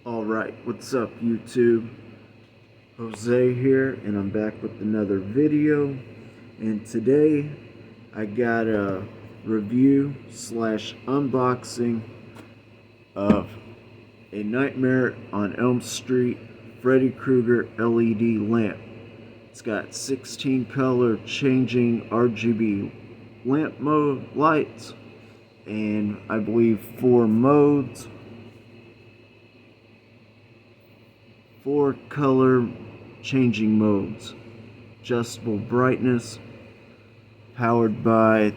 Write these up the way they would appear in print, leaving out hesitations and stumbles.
Alright, what's up YouTube? Jose here, and I'm back with another video. And today I got a review slash unboxing of a Nightmare on Elm Street Freddy Krueger LED lamp. It's got 16 color changing RGB lamp mode lights, and I believe 4 modes. 4 color changing modes, adjustable brightness, powered by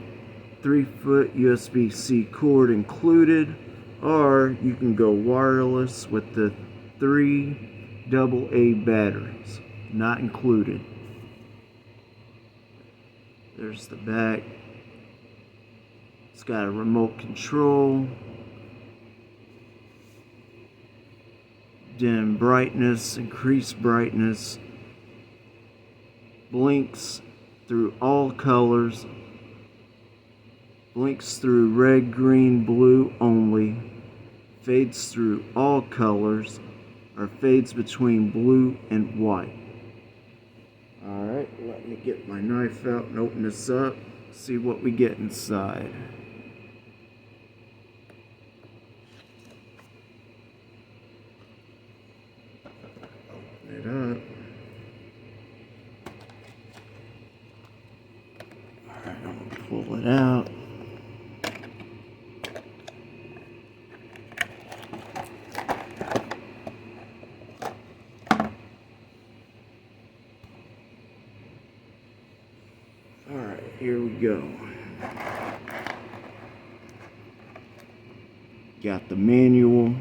3-foot USB-C cord included, or you can go wireless with the 3 AA batteries, not included. There's the back. It's got a remote control, dim brightness, increase brightness, blinks through all colors, blinks through red, green, blue only, fades through all colors, or fades between blue and white. Alright, let me get my knife out and open this up, see what we get inside. It up. Alright, I'm gonna pull it out. Alright, here we go. Got the manual.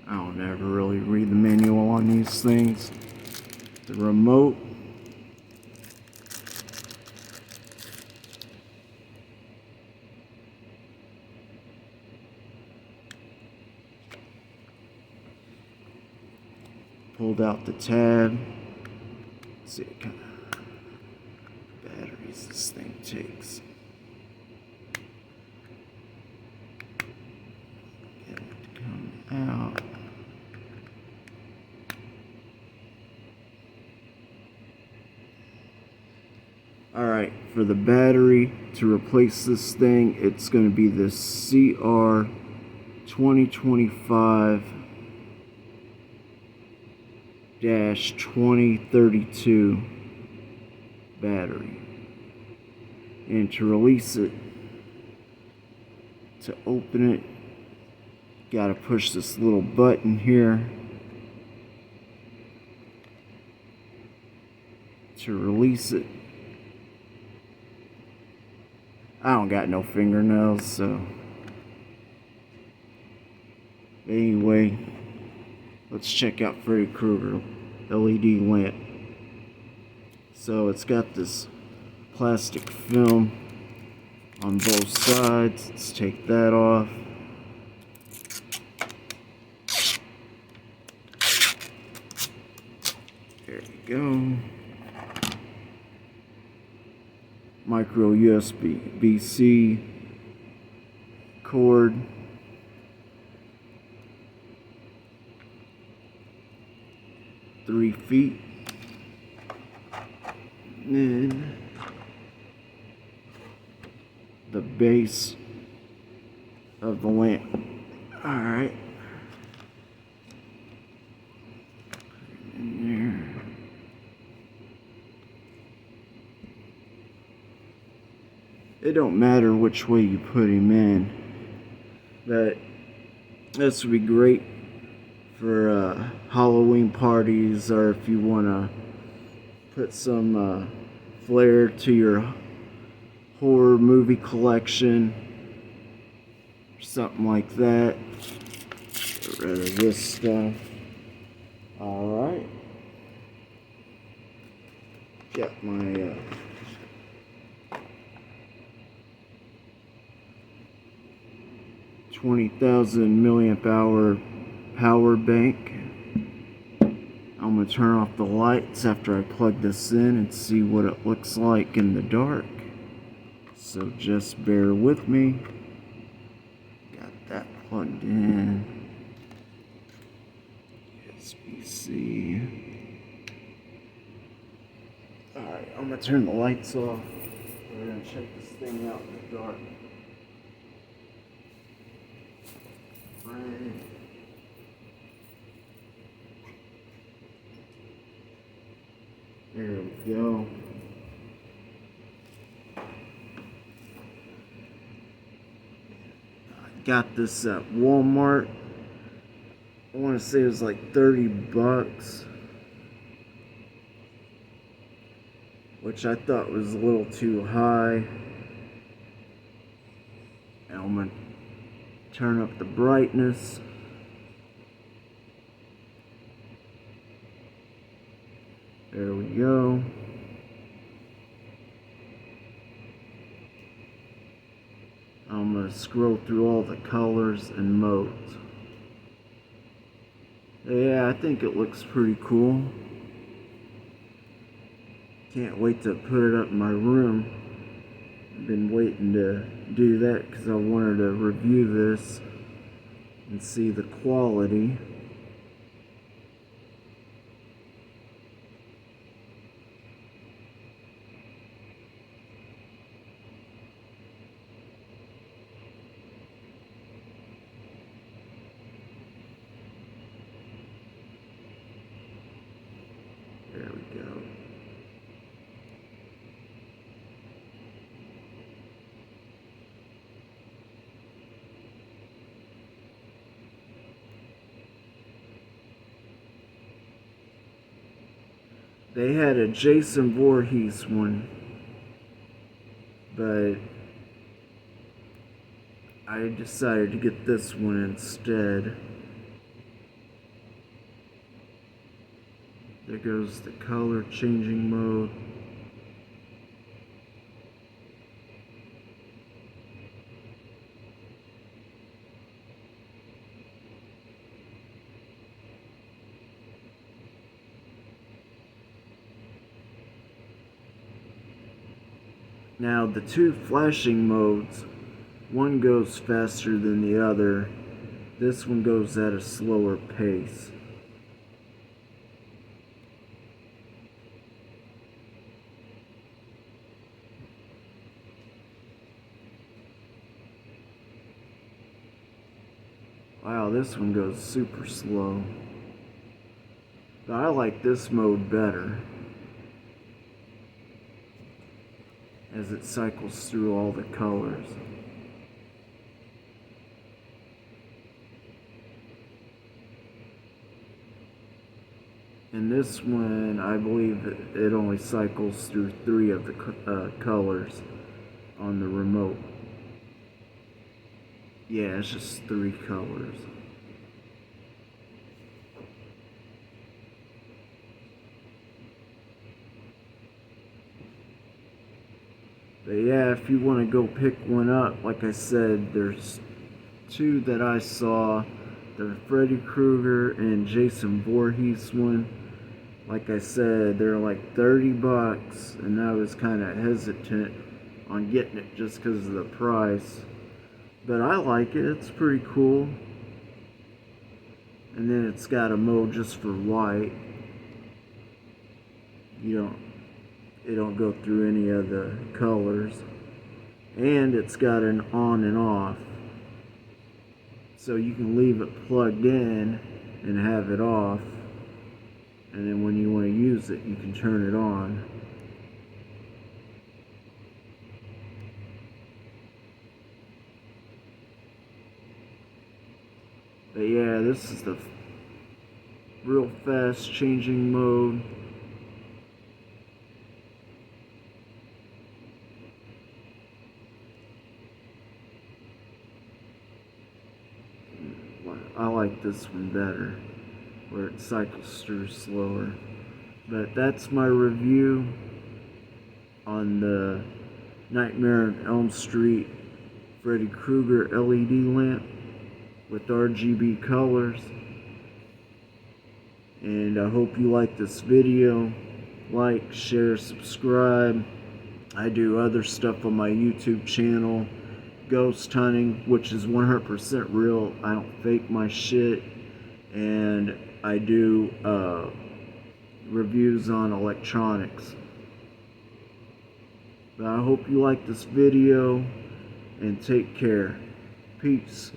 I don't ever really read the manual on these things. The remote. Pulled out the tab. Let's see what kind of batteries this thing takes. Get it to come out. Alright, for the battery to replace this thing, it's going to be the CR 2025-2032 battery. And to release it, to open it, gotta push this little button here to release it. I don't got no fingernails, so anyway, let's check out Freddy Krueger LED lamp. So it's got this plastic film on both sides. Let's take that off. There you go. Micro USB-C cord. Three feet. And then the base of the lamp. Alright. In there. It don't matter which way you put him in, but this would be great for Halloween parties, or if you want to put some flair to your horror movie collection or something like that. Get rid of this stuff. Alright, got my 20,000 milliamp hour power bank. I'm going to turn off the lights after I plug this in and see what it looks like in the dark. So just bear with me. Got that plugged in. USB-C. Alright, I'm gonna turn the lights off. We're gonna check this thing out in the dark. Right. There we go. I got this at Walmart. I want to say it was like 30 bucks. Which I thought was a little too high. And I'm going to turn up the brightness. There we go. I'm going to scroll through all the colors and modes. Yeah, I think it looks pretty cool. Can't wait to put it up in my room. I've been waiting to do that because I wanted to review this and see the quality. There we go. They had a Jason Voorhees one, but I decided to get this one instead. There goes the color changing mode. Now the two flashing modes, one goes faster than the other. This one goes at a slower pace. Wow, this one goes super slow. But I like this mode better, as it cycles through all the colors. And this one, I believe it only cycles through 3 of the colors on the remote. Yeah, it's just 3 colors. But yeah, if you want to go pick one up, like I said, there's 2 that I saw. The Freddy Kruger and Jason Voorhees one. Like I said, they're like 30 bucks, and I was kind of hesitant on getting it just because of the price. But I like it, it's pretty cool. And then it's got a mode just for white. It don't go through any of the colors. And it's got an on and off. So you can leave it plugged in and have it off. And then when you want to use it, you can turn it on. But yeah, this is the real fast changing mode. I like this one better, where it cycles through slower. But that's my review on the Nightmare on Elm Street Freddy Krueger LED lamp with RGB colors. And I hope you like this video. Like, share, subscribe. I do other stuff on my YouTube channel, ghost hunting, which is 100% real. I don't fake my shit. And I do reviews on electronics. But I hope you like this video, and take care. Peace.